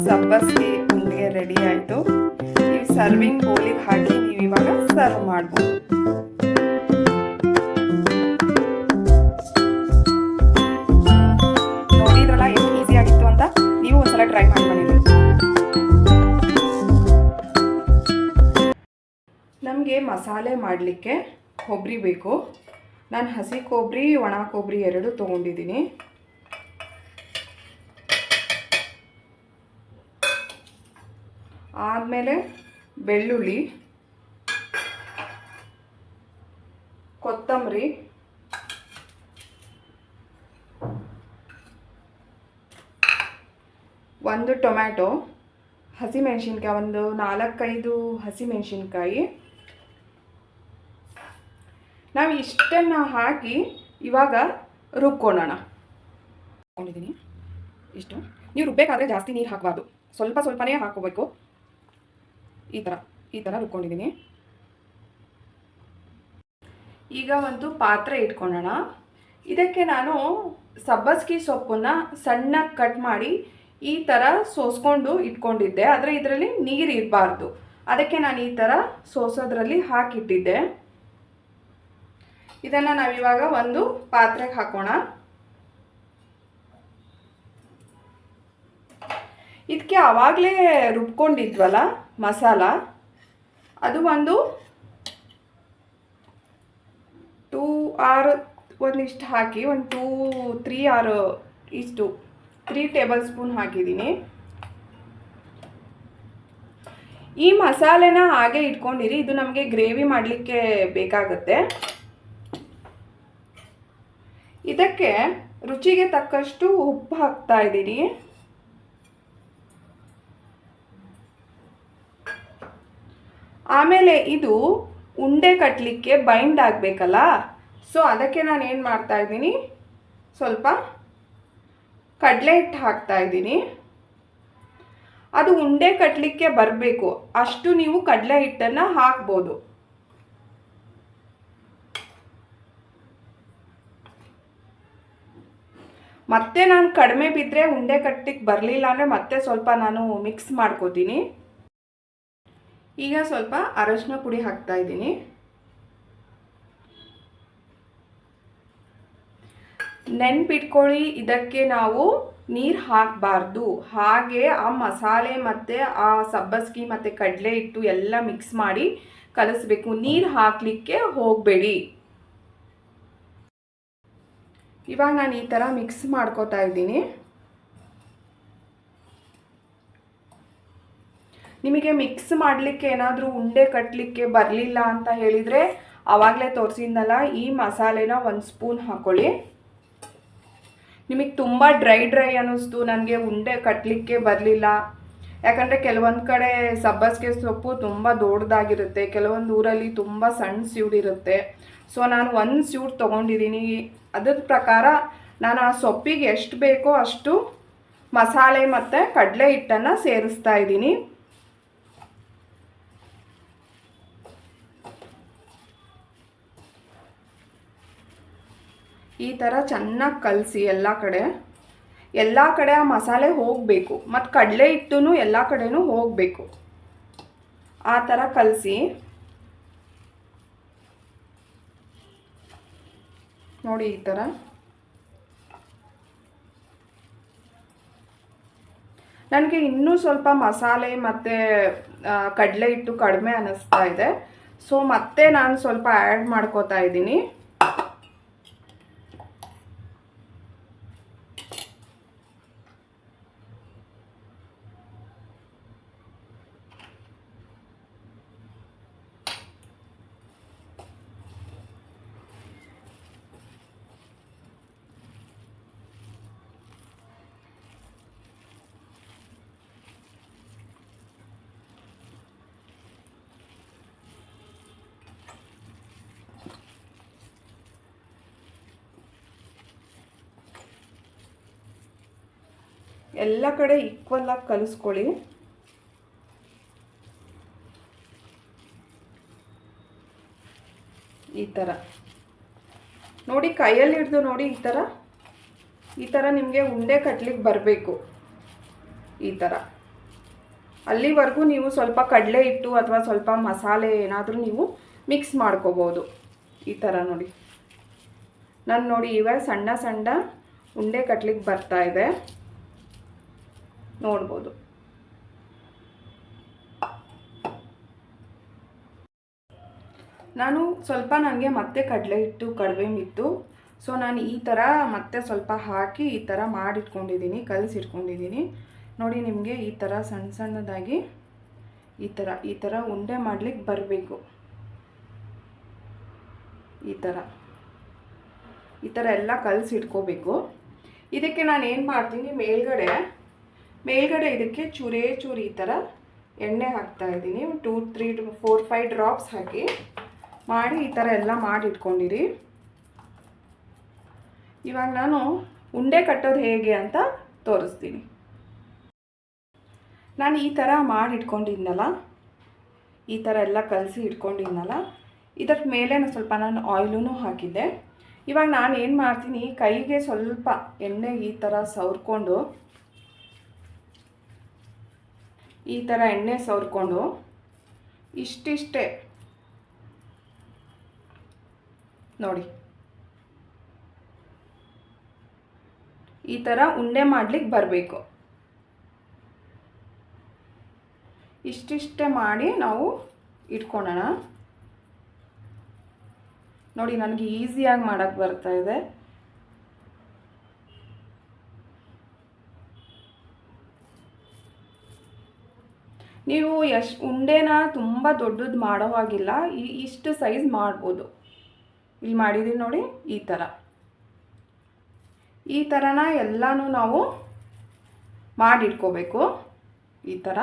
ಸಬ್ಬಸ್ಗಿ ಉಂಡೆ ರೆಡಿ ಆಯಿತು. ನೀವು ಸರ್ವಿಂಗ್ ಬೌಲಿಗೆ ಹಾಕಿ ನೀವು ಇವಾಗ ಸರ್ವ್ ಮಾಡ್ಬೋದು. ನೋಡಿದ್ರಲ್ಲ ಎಷ್ಟು ಈಸಿ ಆಗಿತ್ತು ಅಂತ. ನೀವು ಒಂದ್ಸಲ ಟ್ರೈ ಮಾಡಿ ಮನೇಲಿ. ನಮಗೆ ಮಸಾಲೆ ಮಾಡಲಿಕ್ಕೆ ಕೊಬ್ಬರಿ ಬೇಕು. ನಾನು ಹಸಿ ಕೊಬ್ಬರಿ ಒಣ ಕೊಬ್ಬರಿ ಎರಡು ತೊಗೊಂಡಿದ್ದೀನಿ. ಆದಮೇಲೆ ಬೆಳ್ಳುಳ್ಳಿ, ಕೊತ್ತಂಬರಿ, ಒಂದು ಟೊಮ್ಯಾಟೊ, ಹಸಿಮೆಣಸಿನ್ಕಾಯಿ ಒಂದು 4-5 ಹಸಿಮೆಣಸಿನ್ಕಾಯಿ. ನಾವು ಇಷ್ಟನ್ನು ಹಾಕಿ ಇವಾಗ ರುಬ್ಕೊಳ್ಳೋಣ. ಕೊಂಡಿದ್ದೀನಿ ಇಷ್ಟು. ನೀವು ರುಬ್ಬೇಕಾದ್ರೆ ಜಾಸ್ತಿ ನೀರು ಹಾಕಬಾರ್ದು, ಸ್ವಲ್ಪ ಸ್ವಲ್ಪನೇ ಹಾಕೋಬೇಕು. ಈ ಥರ ರುಬ್ಕೊಂಡಿದ್ದೀನಿ. ಈಗ ಒಂದು ಪಾತ್ರೆ ಇಟ್ಕೊಳ್ಳೋಣ. ಇದಕ್ಕೆ ನಾನು ಸಬ್ಬಸ್ಗಿ ಸೊಪ್ಪನ್ನು ಸಣ್ಣಗೆ ಕಟ್ ಮಾಡಿ ಈ ಥರ ಸೋಸ್ಕೊಂಡು ಇಟ್ಕೊಂಡಿದ್ದೆ. ಆದರೆ ಇದರಲ್ಲಿ ನೀರು ಇರಬಾರ್ದು, ಅದಕ್ಕೆ ನಾನು ಈ ಥರ ಸೋಸೋದ್ರಲ್ಲಿ ಹಾಕಿಟ್ಟಿದ್ದೆ. ಇದನ್ನು ನಾವಿವಾಗ ಒಂದು ಪಾತ್ರೆಗೆ ಹಾಕೋಣ. ಇದಕ್ಕೆ ಆವಾಗಲೇ ರುಬ್ಕೊಂಡಿದ್ವಲ್ಲ ಮಸಾಲ, ಅದು ಒಂದು 2 ಆರ್ ಒಂದಿಷ್ಟು ಹಾಕಿ ಒಂದು 3 ಟೇಬಲ್ ಸ್ಪೂನ್ ಹಾಕಿದ್ದೀನಿ. ಈ ಮಸಾಲೆನ ಹಾಗೆ ಇಟ್ಕೊಂಡಿರಿ, ಇದು ನಮಗೆ ಗ್ರೇವಿ ಮಾಡಲಿಕ್ಕೆ ಬೇಕಾಗುತ್ತೆ. ಇದಕ್ಕೆ ರುಚಿಗೆ ತಕ್ಕಷ್ಟು ಉಪ್ಪು ಹಾಕ್ತಾ ಇದ್ದೀನಿ. ಆಮೇಲೆ ಇದು ಉಂಡೆ ಕಟ್ಟಲಿಕ್ಕೆ ಬೈಂಡ್ ಆಗಬೇಕಲ್ಲ, ಸೊ ಅದಕ್ಕೆ ನಾನು ಏನು ಮಾಡ್ತಾ ಇದ್ದೀನಿ, ಸ್ವಲ್ಪ ಕಡಲೆ ಹಿಟ್ಟು ಹಾಕ್ತಾ ಇದ್ದೀನಿ. ಅದು ಉಂಡೆ ಕಟ್ಟಲಿಕ್ಕೆ ಬರಬೇಕು ಅಷ್ಟು ನೀವು ಕಡಲೆ ಹಿಟ್ಟನ್ನು ಹಾಕ್ಬೋದು. ಮತ್ತೆ ನಾನು ಕಡಿಮೆ ಬಿದ್ದರೆ ಉಂಡೆ ಕಟ್ಟಲಿಕ್ಕೆ ಬರಲಿಲ್ಲ ಅಂದರೆ ಮತ್ತೆ ಸ್ವಲ್ಪ ನಾನು ಮಿಕ್ಸ್ ಮಾಡ್ಕೋತೀನಿ. ಈಗ ಸ್ವಲ್ಪ ಅರಶಿನ ಪುಡಿ ಹಾಕ್ತಾ ಇದ್ದೀನಿ. ನೆನ್ಪಿಟ್ಕೊಳ್ಳಿ, ಇದಕ್ಕೆ ನಾವು ನೀರು ಹಾಕಬಾರ್ದು. ಹಾಗೆ ಆ ಮಸಾಲೆ ಮತ್ತು ಆ ಸಬ್ಬಸ್ಗಿ ಮತ್ತು ಕಡಲೆ ಹಿಟ್ಟು ಎಲ್ಲ ಮಿಕ್ಸ್ ಮಾಡಿ ಕಲಿಸ್ಬೇಕು. ನೀರು ಹಾಕಲಿಕ್ಕೆ ಹೋಗಬೇಡಿ. ಇವಾಗ ನಾನು ಈ ಥರ ಮಿಕ್ಸ್ ಮಾಡ್ಕೋತಾ ಇದ್ದೀನಿ. ನಿಮಗೆ ಮಿಕ್ಸ್ ಮಾಡಲಿಕ್ಕೆ ಏನಾದರೂ ಉಂಡೆ ಕಟ್ಟಲಿಕ್ಕೆ ಬರಲಿಲ್ಲ ಅಂತ ಹೇಳಿದರೆ ಆವಾಗಲೇ ತೋರಿಸಿದ್ನಲ್ಲ, ಈ ಮಸಾಲೆನ 1 ಸ್ಪೂನ್ ಹಾಕ್ಕೊಳ್ಳಿ. ನಿಮಗೆ ತುಂಬ ಡ್ರೈ ಅನ್ನಿಸ್ತು, ನನಗೆ ಉಂಡೆ ಕಟ್ಟಲಿಕ್ಕೆ ಬರಲಿಲ್ಲ. ಯಾಕಂದರೆ ಕೆಲವೊಂದು ಕಡೆ ಸಬ್ಬಸ್ಗೆ ಸೊಪ್ಪು ತುಂಬ ದೊಡ್ಡದಾಗಿರುತ್ತೆ, ಕೆಲವೊಂದು ಊರಲ್ಲಿ ತುಂಬ ಸಣ್ಣ ಸೀಡಿರುತ್ತೆ. ಸೊ ನಾನು 1 ಸೀಡ್ ತೊಗೊಂಡಿದ್ದೀನಿ. ಅದ್ರ ಪ್ರಕಾರ ನಾನು ಆ ಸೊಪ್ಪಿಗೆ ಎಷ್ಟು ಬೇಕೋ ಅಷ್ಟು ಮಸಾಲೆ ಮತ್ತು ಕಡಲೆ ಹಿಟ್ಟನ್ನು ಸೇರಿಸ್ತಾ ಇದ್ದೀನಿ. ಈ ಥರ ಚೆನ್ನಾಗಿ ಕಲಸಿ ಎಲ್ಲ ಕಡೆ ಆ ಮಸಾಲೆ ಹೋಗಬೇಕು, ಮತ್ತು ಕಡಲೆ ಹಿಟ್ಟು ಎಲ್ಲ ಕಡೆನೂ ಹೋಗಬೇಕು. ಆ ಥರ ಕಲಸಿ ನೋಡಿ. ಈ ಥರ ನನಗೆ ಇನ್ನೂ ಸ್ವಲ್ಪ ಮಸಾಲೆ ಮತ್ತು ಕಡಲೆ ಹಿಟ್ಟು ಕಡಿಮೆ ಅನ್ನಿಸ್ತಾ ಇದೆ. ಸೊ ಮತ್ತೆ ನಾನು ಸ್ವಲ್ಪ ಆ್ಯಡ್ ಮಾಡ್ಕೋತಾ ಇದ್ದೀನಿ. ಎಲ್ಲ ಕಡೆ ಈಕ್ವಲ್ ಆಗಿ ಕಲಿಸ್ಕೊಳ್ಳಿ. ಈ ಥರ ನೋಡಿ, ಕೈಯಲ್ಲಿ ಹಿಡಿದು ನೋಡಿ, ಈ ಥರ ನಿಮಗೆ ಉಂಡೆ ಕಟ್ಟಲಿಕ್ಕೆ ಬರಬೇಕು. ಈ ಥರ ಅಲ್ಲಿವರೆಗೂ ನೀವು ಸ್ವಲ್ಪ ಕಡಲೆ ಹಿಟ್ಟು ಅಥವಾ ಸ್ವಲ್ಪ ಮಸಾಲೆ ಏನಾದರೂ ನೀವು ಮಿಕ್ಸ್ ಮಾಡ್ಕೋಬೋದು. ಈ ಥರ ನೋಡಿ, ನಾನು ನೋಡಿ ಇವಾಗ ಸಣ್ಣ ಸಣ್ಣ ಉಂಡೆ ಕಟ್ಲಿಕ್ಕೆ ಬರ್ತಾ ಇದೆ, ನೋಡ್ಬೋದು. ನಾನು ಸ್ವಲ್ಪ ನನಗೆ ಮತ್ತೆ ಕಡಲೆ ಹಿಟ್ಟು ಕಡಿಮೆ ಇತ್ತು, ಸೊ ನಾನು ಈ ಥರ ಮತ್ತೆ ಸ್ವಲ್ಪ ಹಾಕಿ ಈ ಥರ ಮಾಡಿಟ್ಕೊಂಡಿದ್ದೀನಿ, ಕಲಸಿಟ್ಕೊಂಡಿದ್ದೀನಿ. ನೋಡಿ ನಿಮಗೆ ಈ ಥರ ಸಣ್ಣ ಸಣ್ಣದಾಗಿ ಈ ಥರ ಉಂಡೆ ಮಾಡಲಿಕ್ಕೆ ಬರಬೇಕು. ಈ ಥರ ಎಲ್ಲ ಕಲಸಿಟ್ಕೋಬೇಕು. ಇದಕ್ಕೆ ನಾನು ಏನು ಮಾಡ್ತೀನಿ, ಮೇಲ್ಗಡೆ ಇದಕ್ಕೆ ಚೂರೇ ಚೂರು ಈ ಥರ ಎಣ್ಣೆ ಹಾಕ್ತಾಯಿದ್ದೀನಿ. 2, 3, 4, 5 ಡ್ರಾಪ್ಸ್ ಹಾಕಿ ಮಾಡಿ ಈ ಥರ ಎಲ್ಲ ಮಾಡಿಟ್ಕೊಂಡಿರಿ. ಇವಾಗ ನಾನು ಉಂಡೆ ಕಟ್ಟೋದು ಹೇಗೆ ಅಂತ ತೋರಿಸ್ತೀನಿ. ನಾನು ಈ ಥರ ಮಾಡಿಟ್ಕೊಂಡಿದ್ನಲ್ಲ, ಈ ಥರ ಎಲ್ಲ ಕಲಸಿ ಇಟ್ಕೊಂಡಿದ್ನಲ್ಲ, ಇದರ ಮೇಲೆ ಸ್ವಲ್ಪ ನಾನು ಆಯಿಲೂ ಹಾಕಿದ್ದೆ. ಇವಾಗ ನಾನು ಏನು ಮಾಡ್ತೀನಿ, ಕೈಗೆ ಸ್ವಲ್ಪ ಎಣ್ಣೆ ಈ ಥರ ಸವರ್ಕೊಂಡು, ಈ ಥರ ಎಣ್ಣೆ ಸವರ್ಕೊಂಡು ಇಷ್ಟಿಷ್ಟೇ ನೋಡಿ ಈ ಥರ ಉಂಡೆ ಮಾಡಲಿಕ್ಕೆ ಬರಬೇಕು. ಇಷ್ಟಿಷ್ಟೇ ಮಾಡಿ ನಾವು ಇಟ್ಕೊಳ್ಳೋಣ. ನೋಡಿ ನನಗೆ ಈಸಿಯಾಗಿ ಮಾಡೋಕ್ಕೆ ಬರ್ತಾ ಇದೆ. ನೀವು ಉಂಡೆನ ತುಂಬ ದೊಡ್ಡದು ಮಾಡೋ ಹಾಗಿಲ್ಲ, ಇಷ್ಟು ಸೈಜ್ ಮಾಡ್ಬೋದು. ಇಲ್ಲಿ ಮಾಡಿದ್ದೀವಿ ನೋಡಿ, ಈ ಥರನ ಎಲ್ಲನೂ ನಾವು ಮಾಡಿಟ್ಕೋಬೇಕು. ಈ ಥರ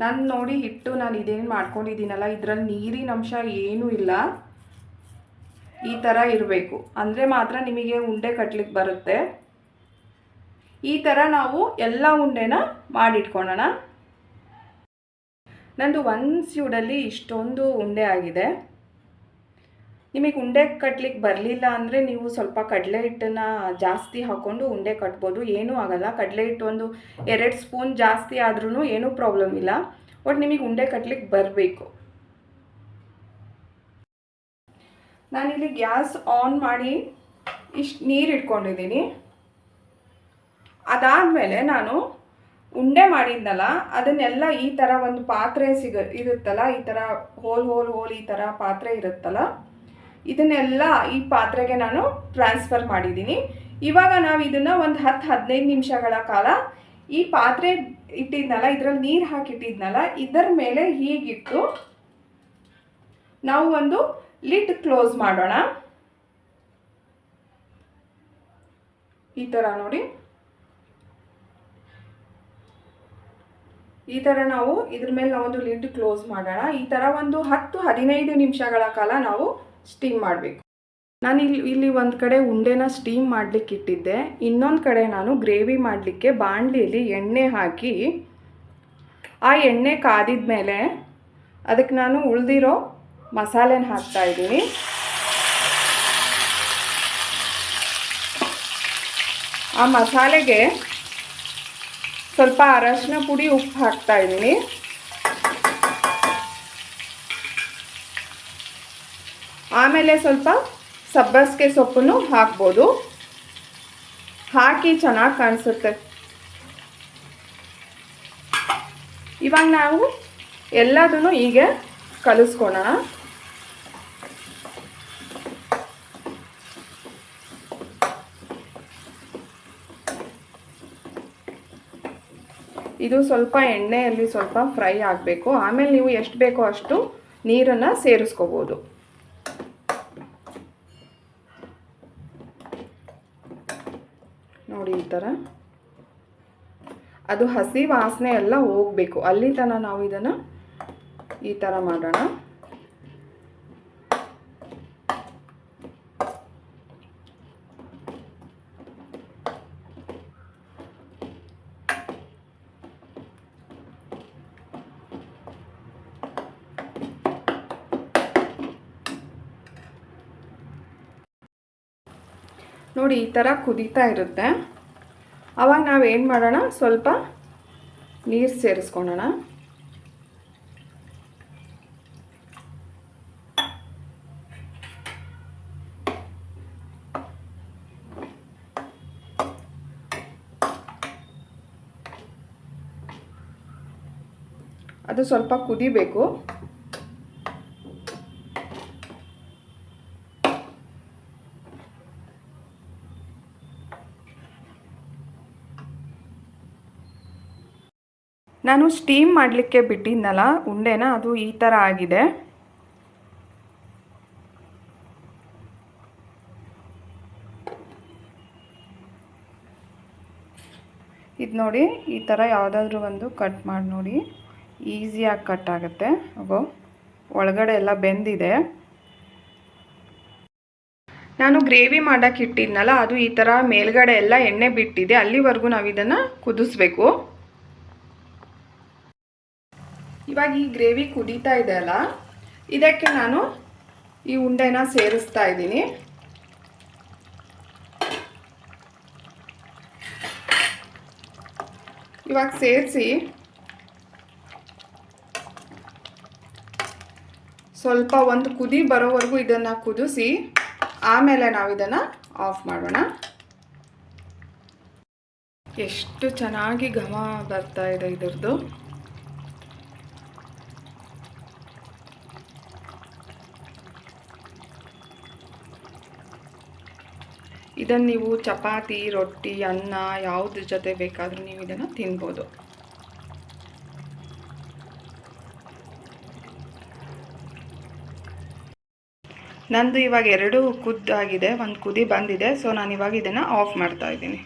ನಾನು ನೋಡಿ ಹಿಟ್ಟು ನಾನು ಇದೇನು ಮಾಡ್ಕೊಂಡಿದ್ದೀನಲ್ಲ, ಇದರಲ್ಲಿ ನೀರಿನ ಅಂಶ ಏನೂ ಇಲ್ಲ. ಈ ಥರ ಇರಬೇಕು, ಅಂದರೆ ಮಾತ್ರ ನಿಮಗೆ ಉಂಡೆ ಕಟ್ಟಲಿಕ್ಕೆ ಬರುತ್ತೆ. ಈ ಥರ ನಾವು ಎಲ್ಲ ಉಂಡೆನ ಮಾಡಿಟ್ಕೊಳ್ಳೋಣ. ನಂದು ಒಂದು ಸ್ಯೂಡಲ್ಲಿ ಇಷ್ಟೊಂದು ಉಂಡೆ ಆಗಿದೆ. ನಿಮಗೆ ಉಂಡೆ ಕಟ್ಟಲಿಕ್ಕೆ ಬರಲಿಲ್ಲ ಅಂದರೆ ನೀವು ಸ್ವಲ್ಪ ಕಡಲೆ ಹಿಟ್ಟನ್ನು ಜಾಸ್ತಿ ಹಾಕ್ಕೊಂಡು ಉಂಡೆ ಕಟ್ಬೋದು, ಏನೂ ಆಗಲ್ಲ. ಕಡಲೆ ಹಿಟ್ಟು ಒಂದು 2 ಸ್ಪೂನ್ ಜಾಸ್ತಿ ಆದ್ರೂ ಏನೂ ಪ್ರಾಬ್ಲಮ್ ಇಲ್ಲ. ಒಟ್ಟು ನಿಮಗೆ ಉಂಡೆ ಕಟ್ಟಲಿಕ್ಕೆ ಬರಬೇಕು. ನಾನಿಲ್ಲಿ ಗ್ಯಾಸ್ ಆನ್ ಮಾಡಿ ಇಷ್ಟು ನೀರು ಇಟ್ಕೊಂಡಿದ್ದೀನಿ. ಅದಾದಮೇಲೆ ನಾನು ಉಂಡೆ ಮಾಡಿದ್ನಲ್ಲ, ಅದನ್ನೆಲ್ಲ ಈ ಥರ ಒಂದು ಪಾತ್ರೆ ಇರುತ್ತಲ್ಲ, ಈ ಥರ ಹೋಲ್ ಈ ಥರ ಪಾತ್ರೆ ಇರುತ್ತಲ್ಲ, ಇದನ್ನೆಲ್ಲ ಈ ಪಾತ್ರೆಗೆ ನಾನು ಟ್ರಾನ್ಸ್ಫರ್ ಮಾಡಿದ್ದೀನಿ. ಇವಾಗ ನಾವು ಇದನ್ನು ಒಂದು 10-15 ನಿಮಿಷಗಳ ಕಾಲ ಈ ಪಾತ್ರೆ ಇಟ್ಟಿದ್ನಲ್ಲ, ಇದರಲ್ಲಿ ನೀರು ಹಾಕಿಟ್ಟಿದ್ನಲ್ಲ, ಇದರ ಮೇಲೆ ಹೀಗಿಟ್ಟು ನಾವು ಒಂದು ಲಿಡ್ ಕ್ಲೋಸ್ ಮಾಡೋಣ. ಈ ಥರ ನೋಡಿ, ಈ ಥರ ನಾವು ಇದ್ರ ಮೇಲೆ ನಾವೊಂದು ಲಿಡ್ ಕ್ಲೋಸ್ ಮಾಡೋಣ. ಈ ಥರ ಒಂದು 10-15 ನಿಮಿಷಗಳ ಕಾಲ ನಾವು ಸ್ಟೀಮ್ ಮಾಡಬೇಕು. ನಾನು ಇಲ್ಲಿ ಒಂದು ಕಡೆ ಉಂಡೆನ ಸ್ಟೀಮ್ ಮಾಡಲಿಕ್ಕೆ ಇಟ್ಟಿದ್ದೆ, ಇನ್ನೊಂದು ಕಡೆ ನಾನು ಗ್ರೇವಿ ಮಾಡಲಿಕ್ಕೆ ಬಾಣಲಿಯಲ್ಲಿ ಎಣ್ಣೆ ಹಾಕಿ, ಆ ಎಣ್ಣೆ ಕಾದಿದ ಮೇಲೆ ಅದಕ್ಕೆ ನಾನು ಉಳಿದಿರೋ ಮಸಾಲೆನ ಹಾಕ್ತಾಯಿದ್ದೀನಿ. ಆ ಮಸಾಲೆಗೆ ಸ್ವಲ್ಪ ಅರಶಿನ ಪುಡಿ, ಉಪ್ಪು ಹಾಕ್ತಾಯಿದ್ದೀನಿ. ಆಮೇಲೆ ಸ್ವಲ್ಪ ಸಬ್ಬಸಿಗೆ ಸೊಪ್ಪನ್ನು ಹಾಕ್ಬೋದು, ಹಾಕಿ ಚೆನ್ನಾಗಿ ಕಾಣಿಸುತ್ತೆ. ಇವಾಗ ನಾವು ಎಲ್ಲದನ್ನು ಹೀಗೆ ಕಲಿಸ್ಕೊಳ್ಳೋಣ. ಇದು ಸ್ವಲ್ಪ ಎಣ್ಣೆಯಲ್ಲಿ ಸ್ವಲ್ಪ ಫ್ರೈ ಆಗಬೇಕು. ಆಮೇಲೆ ನೀವು ಎಷ್ಟು ಬೇಕೋ ಅಷ್ಟು ನೀರನ್ನು ಸೇರಿಸ್ಕೋಬೋದು. ನೋಡಿ ಈ ಥರ ಅದು ಹಸಿ ವಾಸನೆ ಎಲ್ಲ ಹೋಗಬೇಕು, ಅಲ್ಲಿ ತನಕ ನಾವು ಇದನ್ನು ಈ ಥರ ಮಾಡೋಣ. ನೋಡಿ ಈ ಥರ ಕುದೀತಾ ಇರುತ್ತೆ. ಆವಾಗ ನಾವೇನು ಮಾಡೋಣ, ಸ್ವಲ್ಪ ನೀರು ಸೇರಿಸ್ಕೊಳ್ಳೋಣ. ಅದು ಸ್ವಲ್ಪ ಕುದಿಬೇಕು. ನಾನು ಸ್ಟೀಮ್ ಮಾಡಲಿಕ್ಕೆ ಬಿಟ್ಟಿದ್ನಲ್ಲ ಉಂಡೆನ, ಅದು ಈ ಥರ ಆಗಿದೆ. ಇದು ನೋಡಿ, ಈ ಥರ ಯಾವುದಾದ್ರೂ ಒಂದು ಕಟ್ ಮಾಡಿ ನೋಡಿ, ಈಸಿಯಾಗಿ ಕಟ್ ಆಗುತ್ತೆ. ಅಗೋ ಒಳಗಡೆ ಎಲ್ಲ ಬೆಂದಿದೆ. ನಾನು ಗ್ರೇವಿ ಮಾಡೋಕ್ಕೆ ಇಟ್ಟಿದ್ನಲ್ಲ, ಅದು ಈ ಥರ ಮೇಲ್ಗಡೆ ಎಲ್ಲ ಎಣ್ಣೆ ಬಿಟ್ಟಿದೆ. ಅಲ್ಲಿವರೆಗೂ ನಾವು ಇದನ್ನು ಕುದಿಸ್ಬೇಕು. ಇವಾಗ ಈ ಗ್ರೇವಿ ಕುದೀತಾ ಇದೆ ಅಲ್ಲ, ಇದಕ್ಕೆ ನಾನು ಈ ಉಂಡೆನ ಸೇರಿಸ್ತಾ ಇದ್ದೀನಿ. ಇವಾಗ ಸೇರಿಸಿ ಸ್ವಲ್ಪ ಒಂದು ಕುದಿ ಬರೋವರೆಗೂ ಇದನ್ನು ಕುದಿಸಿ ಆಮೇಲೆ ನಾವು ಇದನ್ನು ಆಫ್ ಮಾಡೋಣ. ಎಷ್ಟು ಚೆನ್ನಾಗಿ ಘಮ ಬರ್ತಾ ಇದೆ ಇದ್ರದ್ದು. ಇದನ್ನು ನೀವು ಚಪಾತಿ, ರೊಟ್ಟಿ, ಅನ್ನ ಯಾವುದ್ರ ಜೊತೆ ಬೇಕಾದರೂ ನೀವು ಇದನ್ನು ತಿನ್ಬೋದು. ನಂದು ಇವಾಗ 2 ಕುದ್ದಾಗಿದೆ, ಒಂದು ಕುದಿ ಬಂದಿದೆ. ಸೊ ನಾನು ಇವಾಗ ಇದನ್ನು ಆಫ್ ಮಾಡ್ತಾ ಇದ್ದೀನಿ.